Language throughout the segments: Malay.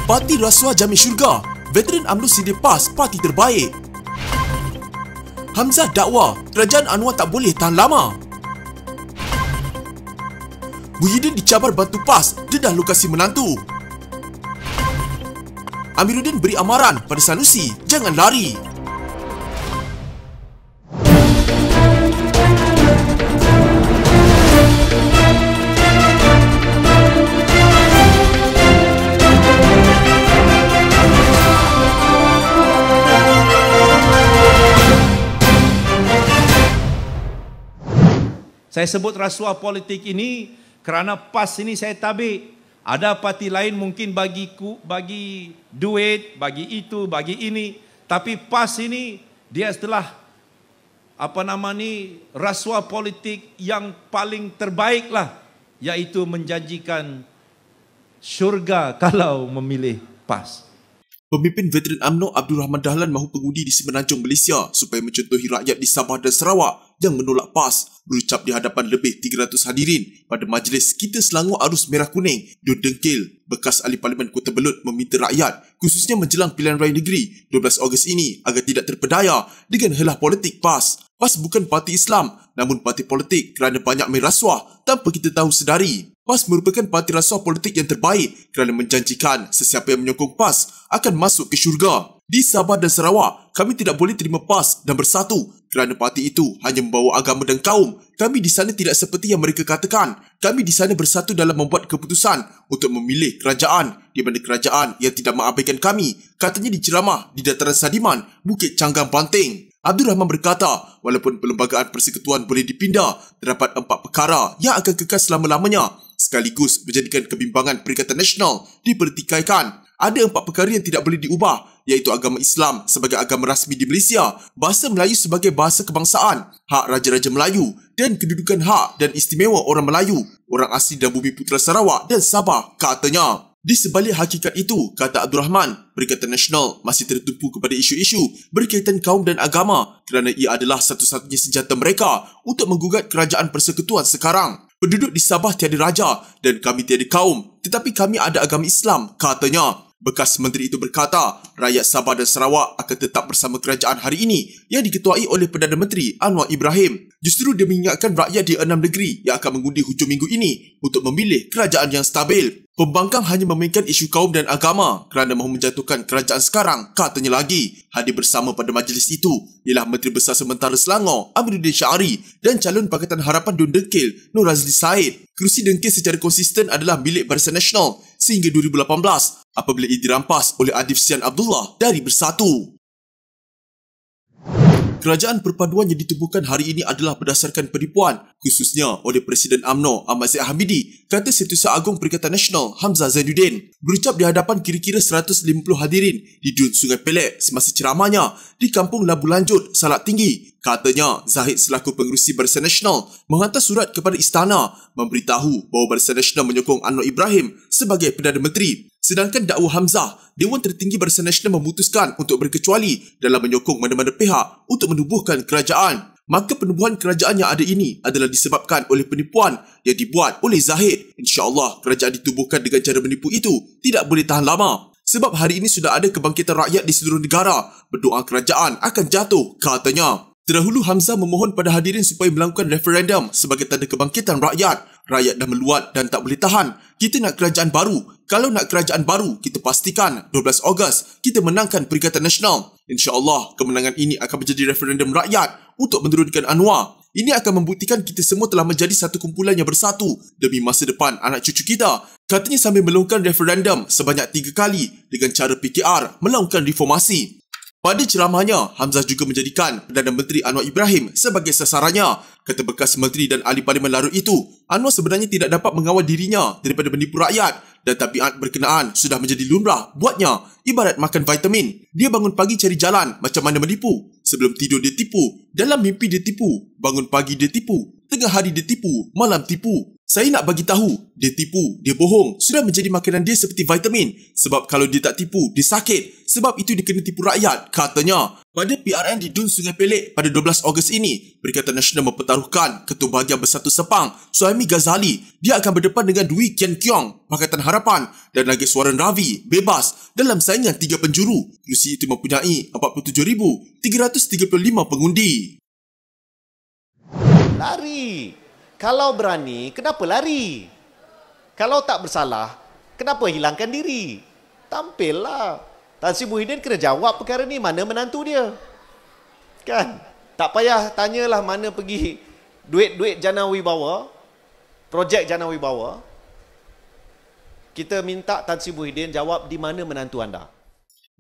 Parti Rasuah Jamin Syurga, veteran UMNO sedia PAS parti terbaik. Hamzah dakwa kerajaan Anwar tak boleh tahan lama. Muhyiddin dicabar bantu PAS dedah lokasi menantu. Amiruddin beri amaran pada Sanusi, jangan lari. Saya sebut rasuah politik ini kerana PAS ini saya tabik. Ada parti lain mungkin bagi duit, bagi itu, bagi ini. Tapi PAS ini dia setelah rasuah politik yang paling terbaik lah, iaitu menjanjikan syurga kalau memilih PAS. Pemimpin veteran UMNO Abdul Rahman Dahlan mahu pengundi di Semenanjung Malaysia supaya mencontohi rakyat di Sabah dan Sarawak yang menolak PAS berucap di hadapan lebih 300 hadirin pada majlis Kita Selangor Arus Merah Kuning, Dun Dengkil, bekas ahli Parlimen Kota Belud meminta rakyat, khususnya menjelang pilihan raya negeri 12 Ogos ini agar tidak terpedaya dengan helah politik PAS. PAS bukan parti Islam, namun parti politik kerana banyak main rasuah tanpa kita tahu sedari. PAS merupakan parti rasuah politik yang terbaik kerana menjanjikan sesiapa yang menyokong PAS akan masuk ke syurga. Di Sabah dan Sarawak, kami tidak boleh terima PAS dan bersatu kerana parti itu hanya membawa agama dan kaum. Kami di sana tidak seperti yang mereka katakan. Kami di sana bersatu dalam membuat keputusan untuk memilih kerajaan di mana kerajaan yang tidak mengabaikan kami, katanya di ceramah di Dataran Sadiman, Bukit Canggang, Banting. Abdul Rahman berkata, walaupun perlembagaan persekutuan boleh dipindah, terdapat 4 perkara yang akan kekal selama-lamanya, sekaligus menjadikan kebimbangan Perikatan Nasional dipertikaikan. Ada 4 perkara yang tidak boleh diubah, iaitu agama Islam sebagai agama rasmi di Malaysia, bahasa Melayu sebagai bahasa kebangsaan, hak Raja-Raja Melayu dan kedudukan hak dan istimewa orang Melayu, orang asli dan bumi putera Sarawak dan Sabah, katanya. Di sebalik hakikat itu, kata Abdul Rahman, Perikatan Nasional masih tertumpu kepada isu-isu berkaitan kaum dan agama kerana ia adalah satu-satunya senjata mereka untuk menggugat kerajaan persekutuan sekarang. Penduduk di Sabah tiada raja dan kami tiada kaum, tetapi kami ada agama Islam, katanya. Bekas menteri itu berkata, rakyat Sabah dan Sarawak akan tetap bersama kerajaan hari ini yang diketuai oleh Perdana Menteri Anwar Ibrahim. Justru dia mengingatkan rakyat di 6 negeri yang akan mengundi hujung minggu ini untuk memilih kerajaan yang stabil. Pembangkang hanya memainkan isu kaum dan agama kerana mahu menjatuhkan kerajaan sekarang, katanya lagi. Hadir bersama pada majlis itu ialah Menteri Besar Sementara Selangor Amiruddin Syahari dan calon Pakatan Harapan Dun Dengkil Nur Razli Said. Kerusi Dengkil secara konsisten adalah milik Barisan Nasional sehingga 2018 apabila ia dirampas oleh Adif Sian Abdullah dari Bersatu. Kerajaan perpaduan yang ditubuhkan hari ini adalah berdasarkan penipuan, khususnya oleh Presiden UMNO Ahmad Zahid Hamidi, kata Setiausaha Agung Perikatan Nasional Hamzah Zainuddin. Berucap di hadapan kira-kira 150 hadirin di Dun Sungai Pelek semasa ceramahnya di Kampung Labu Lanjut, Salak Tinggi, katanya Zahid selaku pengerusi Barisan Nasional menghantar surat kepada istana memberitahu bahawa Barisan Nasional menyokong Anwar Ibrahim sebagai Perdana Menteri. Sedangkan dakwa Hamzah, Dewan Tertinggi Barisan Nasional memutuskan untuk berkecuali dalam menyokong mana-mana pihak untuk menubuhkan kerajaan. Maka penubuhan kerajaan yang ada ini adalah disebabkan oleh penipuan yang dibuat oleh Zahid. InsyaAllah kerajaan ditubuhkan dengan cara menipu itu tidak boleh tahan lama. Sebab hari ini sudah ada kebangkitan rakyat di seluruh negara. Berdoa kerajaan akan jatuh, katanya. Terdahulu Hamzah memohon pada hadirin supaya melakukan referendum sebagai tanda kebangkitan rakyat. Rakyat dah meluat dan tak boleh tahan. Kita nak kerajaan baru. Kalau nak kerajaan baru, kita pastikan 12 Ogos kita menangkan Perikatan Nasional. InsyaAllah kemenangan ini akan menjadi referendum rakyat untuk menurunkan Anwar. Ini akan membuktikan kita semua telah menjadi satu kumpulan yang bersatu demi masa depan anak cucu kita. Katanya sambil melakukan referendum sebanyak 3 kali dengan cara PKR melakukan reformasi. Pada ceramahnya, Hamzah juga menjadikan Perdana Menteri Anwar Ibrahim sebagai sasarannya. Kata bekas menteri dan ahli Parlimen larut itu, Anwar sebenarnya tidak dapat mengawal dirinya daripada menipu rakyat dan tabiat berkenaan sudah menjadi lumrah buatnya, ibarat makan vitamin. Dia bangun pagi cari jalan macam mana menipu. Sebelum tidur dia tipu, dalam mimpi dia tipu, bangun pagi dia tipu, tengah hari dia tipu, malam tipu. Saya nak bagi tahu, dia tipu, dia bohong, sudah menjadi makanan dia seperti vitamin. Sebab kalau dia tak tipu, dia sakit. Sebab itu dia kena tipu rakyat, katanya. Pada PRN di Dun Sungai Pelek pada 12 Ogos ini, Perikatan Nasional mempertaruhkan Ketua Bahagian Bersatu Sepang, Suhaimi Ghazali. Dia akan berdepan dengan Dwi Kian Kiong, Pakatan Harapan dan Nageswaran Ravi, bebas dalam saingan 3 penjuru. Kerusi itu mempunyai 47,335 pengundi. Lari. Kalau berani, kenapa lari? Kalau tak bersalah, kenapa hilangkan diri? Tampillah. Tan Sri Muhyiddin kena jawab perkara ni, mana menantu dia? Kan? Tak payah tanyalah mana pergi duit-duit Jana Wibawa, projek Jana Wibawa. Kita minta Tan Sri Muhyiddin jawab di mana menantu anda.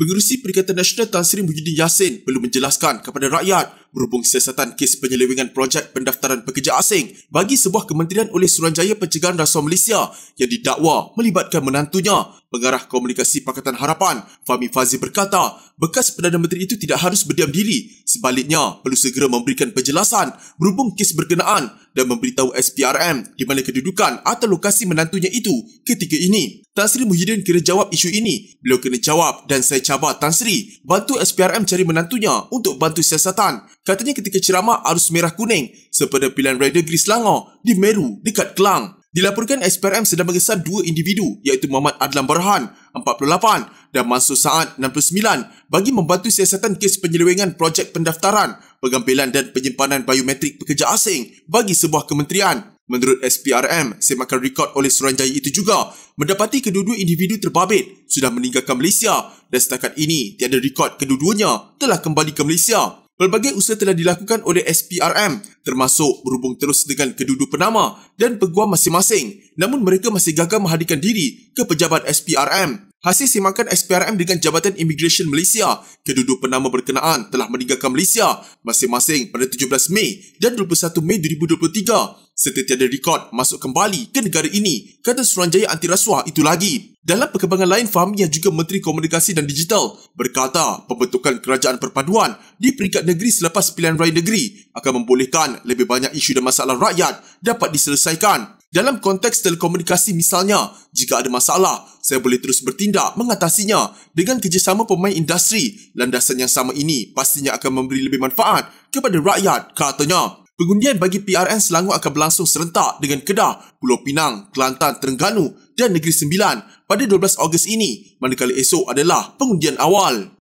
Pengerusi Perikatan Nasional Tan Sri Muhyiddin Yassin perlu menjelaskan kepada rakyat berhubung siasatan kes penyelewengan projek pendaftaran pekerja asing bagi sebuah kementerian oleh Suruhanjaya Pencegahan Rasuah Malaysia yang didakwa melibatkan menantunya. Pengarah Komunikasi Pakatan Harapan, Fahmi Fazil berkata, bekas Perdana Menteri itu tidak harus berdiam diri. Sebaliknya, perlu segera memberikan penjelasan berhubung kes berkenaan dan memberitahu SPRM di mana kedudukan atau lokasi menantunya itu ketika ini. Tan Sri Muhyiddin kena jawab isu ini. Beliau kena jawab dan saya cabar Tan Sri bantu SPRM cari menantunya untuk bantu siasatan. Katanya ketika ceramah arus merah kuning sepada pilihan raya negeri Selangor di Meru dekat Kelang. Dilaporkan SPRM sedang mengesan 2 individu iaitu Muhammad Adlan Berhan 48 dan Mansur Saad 69 bagi membantu siasatan kes penyelewengan projek pendaftaran, pengambilan dan penyimpanan biometrik pekerja asing bagi sebuah kementerian. Menurut SPRM, semakan rekod oleh Suruhanjaya itu juga mendapati kedua-dua individu terbabit sudah meninggalkan Malaysia dan setakat ini tiada rekod kedua-duanya telah kembali ke Malaysia. Pelbagai usaha telah dilakukan oleh SPRM termasuk berhubung terus dengan kedua-dua penama dan peguam masing-masing, namun mereka masih gagal menghadirkan diri ke pejabat SPRM. Hasil semakan SPRM dengan Jabatan Immigration Malaysia, kedua-dua penama berkenaan telah meninggalkan Malaysia masing-masing pada 17 Mei dan 21 Mei 2023 serta tiada rekod masuk kembali ke negara ini, kata Suruhanjaya Anti Rasuah itu lagi. Dalam perkembangan lain, Fahmi yang juga Menteri Komunikasi dan Digital berkata pembentukan kerajaan perpaduan di peringkat negeri selepas pilihan raya negeri akan membolehkan lebih banyak isu dan masalah rakyat dapat diselesaikan. Dalam konteks telekomunikasi misalnya, jika ada masalah, saya boleh terus bertindak mengatasinya dengan kerjasama pemain industri. Landasan yang sama ini pastinya akan memberi lebih manfaat kepada rakyat, katanya. Pengundian bagi PRN Selangor akan berlangsung serentak dengan Kedah, Pulau Pinang, Kelantan, Terengganu dan Negeri Sembilan pada 12 Ogos ini, manakala esok adalah pengundian awal.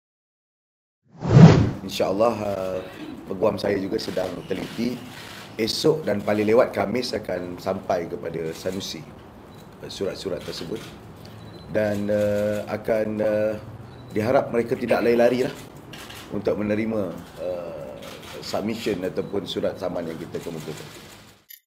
InsyaAllah peguam saya juga sedang teliti. Esok dan paling lewat Khamis akan sampai kepada Sanusi surat-surat tersebut dan akan diharap mereka tidak lari-lari lah untuk menerima submission ataupun surat saman yang kita kemukakan.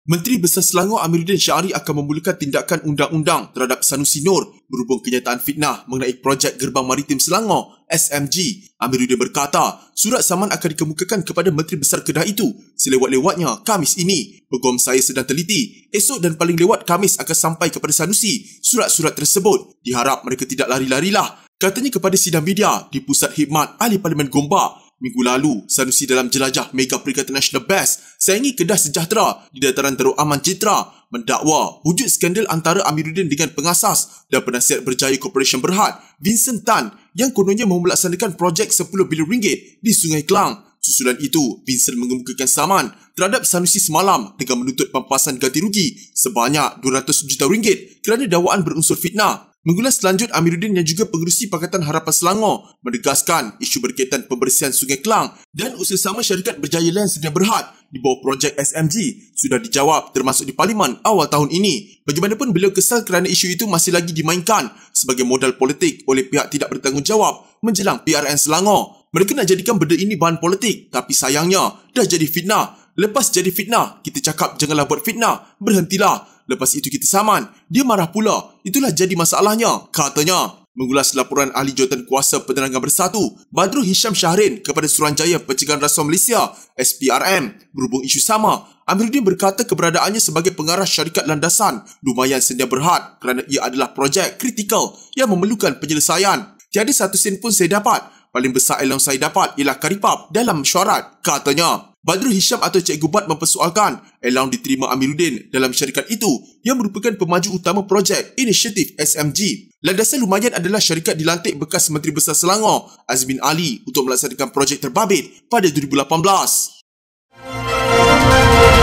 Menteri Besar Selangor Amiruddin Syahri akan memulakan tindakan undang-undang terhadap Sanusi Nor berhubung kenyataan fitnah mengenai projek Gerbang Maritim Selangor SMG. Amiruddin berkata, surat saman akan dikemukakan kepada Menteri Besar Kedah itu selewat-lewatnya Khamis ini. Peguam saya sedang teliti. Esok dan paling lewat Khamis akan sampai kepada Sanusi surat-surat tersebut. Diharap mereka tidak lari-larilah, katanya kepada sidang media di Pusat Khidmat Ahli Parlimen Gombak. Minggu lalu, Sanusi dalam jelajah Mega Perikatan Nasional BEST saingi Kedah Sejahtera di dataran Darul Aman Citra mendakwa wujud skandal antara Amiruddin dengan pengasas dan penasihat berjaya Corporation Berhad Vincent Tan yang kononnya mahu melaksanakan projek RM10 bilion di Sungai Kelang. Susulan itu, Vincent mengemukakan saman terhadap Sanusi semalam dengan menuntut pampasan ganti rugi sebanyak RM200 juta kerana dakwaan berunsur fitnah. Mengulas selanjut, Amiruddin yang juga pengerusi Pakatan Harapan Selangor menegaskan isu berkaitan pembersihan Sungai Kelang dan usaha syarikat Berjaya Land Sedia Berhad di bawah projek SMG sudah dijawab termasuk di Parlimen awal tahun ini. Bagaimanapun beliau kesal kerana isu itu masih lagi dimainkan sebagai modal politik oleh pihak tidak bertanggungjawab menjelang PRN Selangor. Mereka nak jadikan benda ini bahan politik, tapi sayangnya dah jadi fitnah. Lepas jadi fitnah, kita cakap janganlah buat fitnah, berhentilah. Lepas itu kita saman, dia marah pula. Itulah jadi masalahnya, katanya. Mengulas laporan Ahli Jawatan Kuasa Penerangan Bersatu, Badrul Hisham Syahrin kepada Suruhanjaya Pencegahan Rasuah Malaysia, SPRM, berhubung isu sama, Amiruddin berkata keberadaannya sebagai pengarah syarikat landasan lumayan sedia berhad kerana ia adalah projek kritikal yang memerlukan penyelesaian. Tiada satu sen pun saya dapat. Paling besar yang saya dapat ialah karipap dalam mesyuarat, katanya. Badrul Hisham atau Cikgu Bat mempersoalkan Elaun diterima Amiruddin dalam syarikat itu yang merupakan pemaju utama projek inisiatif SMG. Landasan lumayan adalah syarikat dilantik bekas Menteri Besar Selangor Azmin Ali untuk melaksanakan projek terbabit pada 2018.